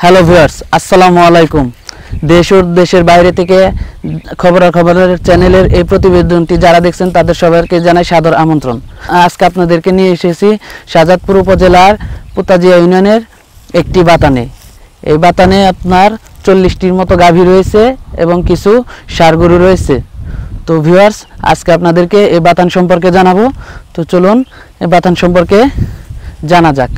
Hello viewers, আসসালামু আলাইকুম। দেশ ও দেশের বাইরে থেকে খবরের চ্যানেলের এই প্রতিবেদনটি যারা দেখছেন তাদের সবাইকে জানাই সাদর আমন্ত্রণ। আজকে আপনাদেরকে নিয়ে এসেছি শাহজাদপুর উপজেলার পুতাজিয়া ইউনিয়নের একটি বাতানে। এই বাতানে আপনার 40টির মতো গাভী রয়েছে এবং কিছু ষাঁড় গরু রয়েছে। তো ভিউয়ার্স, আজকে আপনাদেরকে এই বাতান সম্পর্কে জানাবো। তো চলুন এই বাতান সম্পর্কে জানা যাক।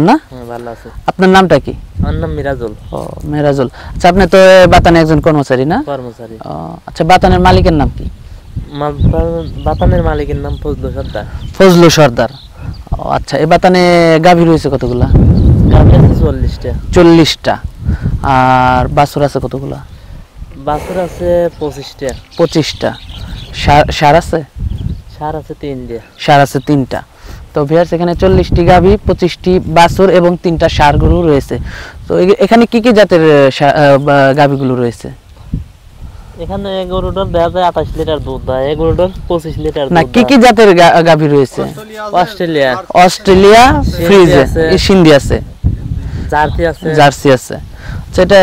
না ভালো আছে। আপনার নামটা কি? আমার নাম মিরাজুল। ও, মিরাজুল। আচ্ছা, আপনি তো বাতানে একজন কর্মচারী না? কর্মচারী। আচ্ছা, বাতানের মালিকের নাম কি? বাতানের মালিকের নাম ফজলু সর্দার। ফজলু সর্দার। আচ্ছা, এই বাতানে গাভী রয়েছে কতগুলা? গাভী আছে 40টা। 40টা। আর বাছুর আছে কতগুলা? বাছুর আছে 25টা। 25টা। ষাঁড় আছে? ষাঁড় আছে 3টা। ষাঁড় আছে 3টা। তো ভিউয়ার্স, এখানে 40টি গাভী, 25টি বাছুর এবং 3টা ষাঁড় গরু রয়েছে। তো এখানে কি কি জাতের গাভীগুলো রয়েছে? এখানে গরুটার দেখা যায় 28 লিটার দুধ দেয়, এই গরুটার 25 লিটার দুধ। না, কি কি জাতের গাভী রয়েছে? অস্ট্রেলিয়া ফ্রিজে, সিন্ধি আছে, জার্সি আছে। সেটা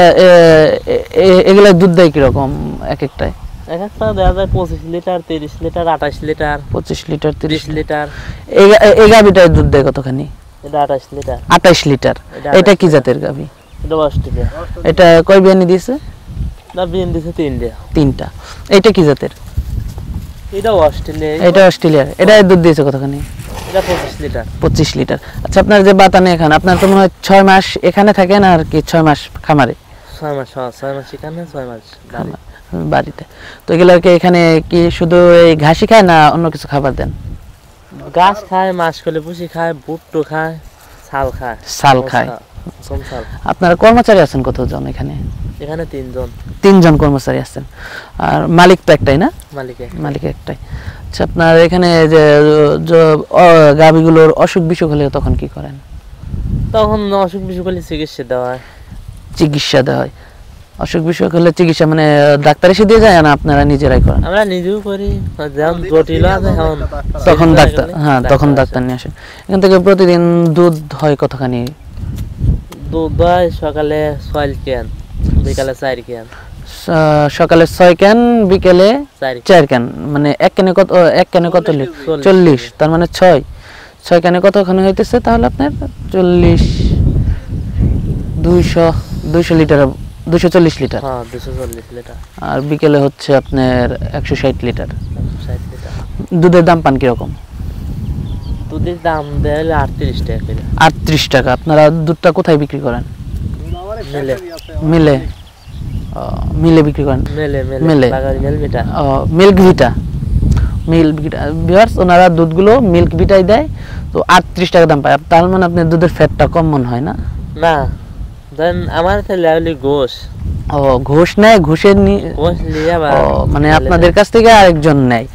এগুলা দুধ দেয় কিরকম এক একটায়? এক একটা দেখা যায় 25 litre, 30 litre, 28 litre, 25 litre, 30 litre. এই গাভীটার দুধ দেয় কতখানি? এটা 28 লিটার। 28 লিটার। এটা কি জাতের গাভী? এটা অস্ট্রেলিয়া। এটা কয় বিয়ানি দিয়েছে? না, বিয়ান দিছে 3টা। 3টা। এটা কি জাতের? এটা অস্ট্রেলিয়া। এটা অস্ট্রেলিয়ার। এটা দুধ দিয়েছে কতখানি? এটা 25 লিটার। 25 লিটার। আচ্ছা, আপনার যে বাতানে এখানে, আপনার তো মনে হয় 6 মাস এখানে থাকেন আর কি 6 মাস খামারে? 6 মাস, 6 মাস এখানে, 6 মাস বাড়িতে। তো এগুলোকে এখানে কি শুধু এই ঘাসই খায় না অন্য কিছু খাবার দেন? ঘাস খায়, মাসকলে ভুসি খায়, ভুট্টো খায়, ছাল খায়। ছাল খায়। আপনারা কর্মচারী আছেন কতজন এখানে? এখানে 3জন কর্মচারী আছেন। আর মালিক তো একটাই না? মালিক একটাই। আচ্ছা, আপনার এখানে যে গাভীগুলোর অসুখ বিসুখ হলে তখন কি করেন? তখন অসুখ বিসুখ হলে চিকিৎসা দেওয়া হয়। চিকিৎসা দেওয়া হয়। অসুখ বিসুখ হলে চিকিৎসা মানে ডাক্তার এসে দিয়ে যায় না আপনারা নিজেরাই করেন? আমরা নিজেও করি, যখন জটিল আছে তখন ডাক্তার, হ্যাঁ, তখন ডাক্তার নিয়ে আসেন। এখান থেকে প্রতিদিন দুধ হয় কতখানি? দুধ হয় সকালে 6 ক্যান, বিকালে 4 ক্যান। সকালে 6 ক্যান, বিকেলে 4 ক্যান। মানে এক ক্যানে কত? এক ক্যানে কত? 40। তার মানে 6 ক্যানে কতখানি হইতেছে তাহলে আপনার? 40, 200 লিটার, 240 লিটার। হ্যাঁ, 240 লিটার। আর বিকেলে হচ্ছে আপনার 160 লিটার। 160 লিটার। দুধের দাম পান কিরকম? দুধের দাম দেয় 38 টাকা করে। 38 টাকা। আপনারা দুধটা কোথায় বিক্রি করেন? মিলে। মিলে বিক্রি করেন? মিলে। মিল্ক ভিটা। ভিউয়ার্স, ওনারা দুধগুলো মিল্ক ভিটাই দেয়। তো 38 টাকা দাম পায়। তার মানে আপনার দুধের ফ্যাটটা কম মনে হয় না? না, দেন আমার ছেলে ঘোষ। ও, ঘোষ নেয়। ঘোষের মানে আপনাদের কাছ থেকে আরেকজন নেয়।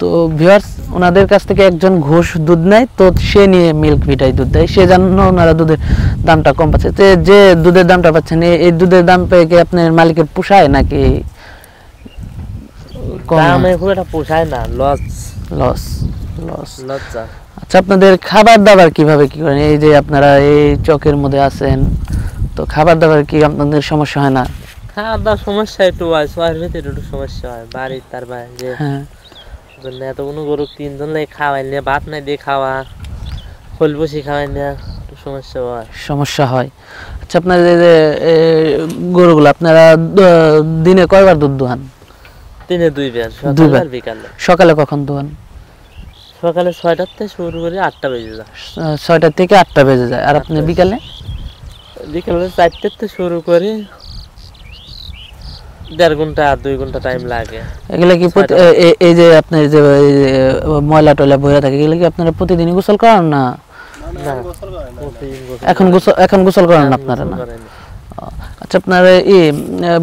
তো ভিউয়ার্স, ওনাদের কাছ থেকে একজন ঘোষ দুধ নেয়, তো সে নিয়ে মিল্ক ভিটাই দুধ দেয়, সেজন্য ওনারা দুধের দামটা কম পাচ্ছে। যে দুধের দামটা পাচ্ছেন, এই দুধের দাম পেয়ে কি আপনার মালিকের পোষায় নাকি কম? খুব একটা পোষায় না, লস। আচ্ছা, আপনাদের খাবার দাবার কিভাবে কি করেন? এই যে আপনারা এই চকের মধ্যে আছেন, তো খাবার দাবার কি আপনাদের সমস্যা হয় না? খাওয়া দাওয়ার সমস্যা একটু হয়, শহরের ভিতরে একটু সমস্যা হয়, বাড়ি তার বাইরে হ্যাঁ, এতগুলো গরু 3 জন লাগে খাওয়াই নিয়ে, ভাত নাই দিয়ে খাওয়া, খোল বসি খাওয়াই নিয়ে একটু সমস্যা হয়। সমস্যা হয়। আচ্ছা, আপনাদের এই যে গরুগুলো আপনারা দিনে কয়বার দুধ দোয়ান? দিনে 2 বার, দুই সকালে বার। আর বিকালে। সকালে কখন দোয়ান? সকালে 6টার থেকে শুরু করে 8টা বেজে যায়। 6টা থেকে 8টা বেজে যায়। আর আপনি 8টা। বিকালে? বিকালে 4টার থেকে শুরু করে 1.5 ঘন্টা আর 2 ঘন্টা টাইম লাগে। এগুলা কি 6টা। এই যে আপনার যে এই যে ময়লা টয়লা বইয়া থাকে, এগুলা কি আপনারা প্রতিদিনই গোসল করান না? না, প্রতিদিন গোসল এখন গোসল করান করেন, আপনারা না? গোসল করেন। আচ্ছা, আপনারা এই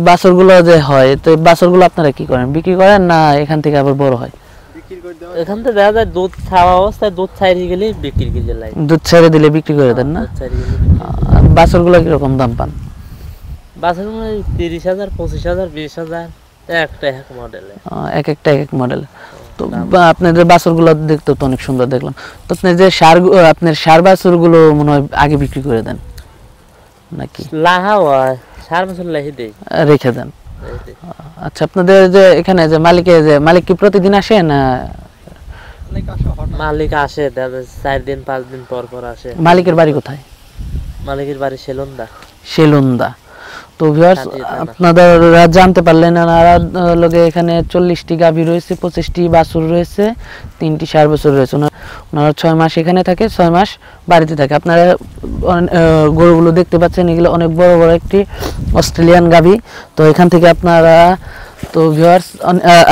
বাছুরগুলো যে হয়, তো এই বাছুরগুলো আপনারা কি করেন? বিক্রি করেন না এখান থেকে আবার বড় হয়? এখান থেকে দেখা যায় দুধ খাওয়া অবস্থায় দুধ ছাড়িয়ে গেলে বিক্রি করে লাই। দুধ ছেড়ে দিলে বিক্রি করে দেন না? দুধ ছাড়িয়ে গেলে বাছুরগুলো কিরকম দাম পান? বাছুর 30,000, 25,000, 20,000 একটা এক মডেলে। এক একটা এক এক মডেল। তো আপনাদের বাছুরগুলো দেখতে তো অনেক সুন্দর দেখলাম। তো আপনি যে আপনার সার বাছুরগুলো মনে হয় আগে বিক্রি করে দেন নাকি লাহা হয় 4 বছর লাহি দেই। রেখে দেন? আচ্ছা, আপনাদের যে এখানে যে মালিক কি প্রতিদিন আসে না? মালিক আসে, দেখা যায় 4 দিন 5 দিন পর পর আসে। মালিকের বাড়ি কোথায়? মালিকের বাড়ি সেলন্দা। সেলুন্দা। তো ভিউয়ার্স, কাটিয়ে থানা। আপনারা জানতে পারলেন, ওনারা লগে এখানে 40টি গাভী রয়েছে, 25টি বাছুর রয়েছে, 3টি ষাঁড় বাছুর রয়েছে। ওনারা 6 মাস এখানে থাকে, 6 মাস বাড়িতে থাকে। আপনারা গরুগুলো দেখতে পাচ্ছেন, এগুলো অনেক বড় বড় একটি অস্ট্রেলিয়ান গাভী। তো এখান থেকে আপনারা, তো ভিউয়ার্স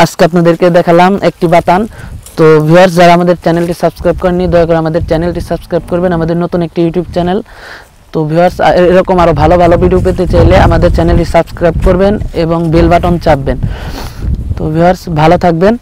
আজকে আপনাদেরকে দেখালাম একটি বাতান। তো ভিউয়ার্স, যারা আমাদের চ্যানেলটি সাবস্ক্রাইব করেননি, দয়া করে আমাদের চ্যানেলটি সাবস্ক্রাইব করবেন, আমাদের নতুন একটি ইউটিউব চ্যানেল। তো ভিউয়ার্স, এরকম আরো ভালো ভালো ভিডিও পেতে চাইলে আমাদের চ্যানেলটি সাবস্ক্রাইব করবেন এবং বেল বাটন চাপবেন। তো ভিউয়ার্স, ভালো থাকবেন।